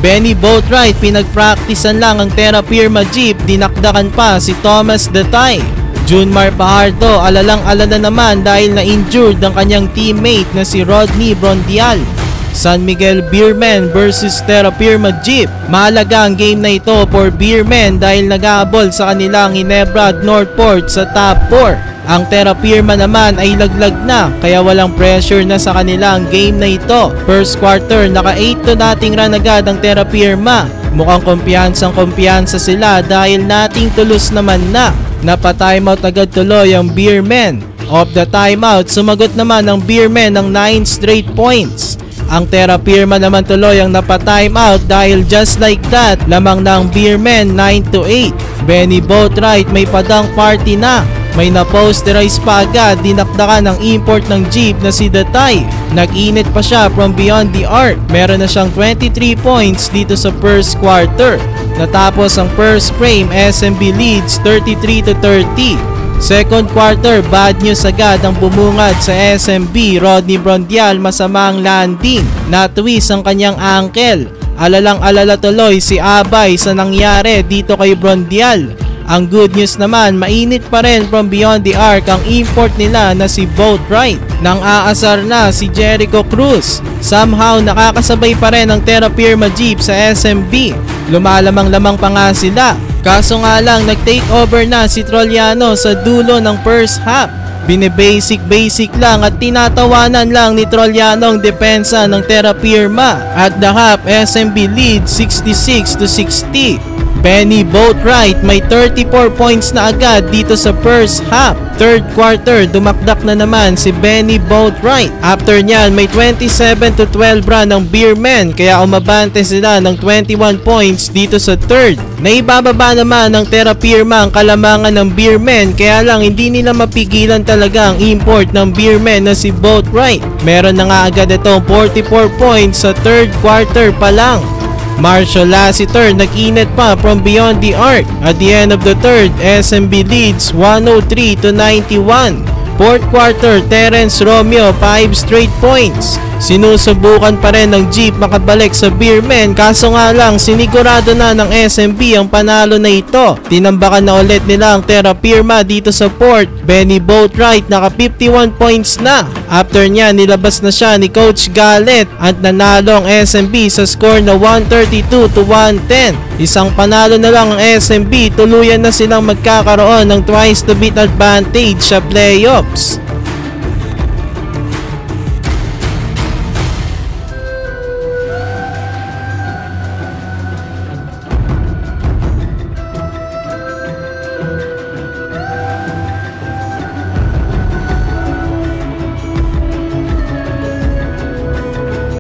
Benny Boatwright, pinagpraktisan lang ang Terra Firma Jeep, dinakdakan pa si Thomas Datay. Junmar Fajardo, alalang-alala naman dahil na-injured ang kanyang teammate na si Rodney Brondial. San Miguel Beermen versus Terra Firma Jeep. Mahalaga ang game na ito for Beermen dahil nag-aabol sa kanilang Ginebra at Northport sa top 4. Ang Terra Firma naman ay laglag na kaya walang pressure na sa kanila ang game na ito. First quarter, naka 8-0 run agad ang Terra Firma. Mukhang kumpiyansa sila dahil nating tulos naman na. Napa-timeout agad tuloy ang Beermen. Off the timeout, sumagot naman ang Beermen ng 9 straight points. Ang Terra Firma naman tuloy ang napa-timeout dahil just like that, lamang na ang Beermen 9-8. Benny Boatwright may padang party na. May na-posterize pa agad, dinakdakan ng import ng Jeep na si Datay. Nag-init pa siya from beyond the arc. Meron na siyang 23 points dito sa first quarter. Natapos ang first frame, SMB leads 33-30. Second quarter, bad news agad ang bumungad sa SMB. Rodney Brondial, masamang landing. Natwist ang kanyang ankle. Alalang-alala tuloy si Abay sa nangyari dito kay Brondial. Ang good news naman, mainit pa rin from beyond the arc ang import nila na si Boatwright. Nang aasar na si Jericho Cruz. Somehow nakakasabay pa rin ang Terra Firma Jeep sa SMB. Lumalamang-lamang pa nga sila. Kaso nga lang, nag-take over na si Trollano sa dulo ng first half. Bine-basic lang at tinatawanan lang ni Trollano ang depensa ng Terra Firma. At the half, SMB lead 66-60. Benny Boatwright may 34 points na agad dito sa first half. Third quarter, dumakdak na naman si Benny Boatwright. After nyan, may 27-12 run ng Beermen kaya umabante sila ng 21 points dito sa third. Naibababa naman ng Terra Firma ang kalamangan ng Beermen kaya lang hindi nila mapigilan talaga ang import ng Beermen na si Boatwright. Meron na nga agad itong 44 points sa third quarter pa lang. Marshall Lassiter nag-init pa from beyond the arc. At the end of the third, SMB leads 103-91. Fourth quarter, Terence Romeo 5 straight points. Sinusubukan pa rin ng Jeep makabalik sa Beermen kaso nga lang sinigurado na ng SMB ang panalo na ito. Tinambakan na ulit nila ang Terra Firma dito sa fourth. Benny Boatwright naka 51 points na. After niya nilabas na siya ni Coach Gallet at nanalo ang SMB sa score na 132-110. Isang panalo na lang ang SMB, tuluyan na silang magkakaroon ng twice to beat advantage sa playoffs.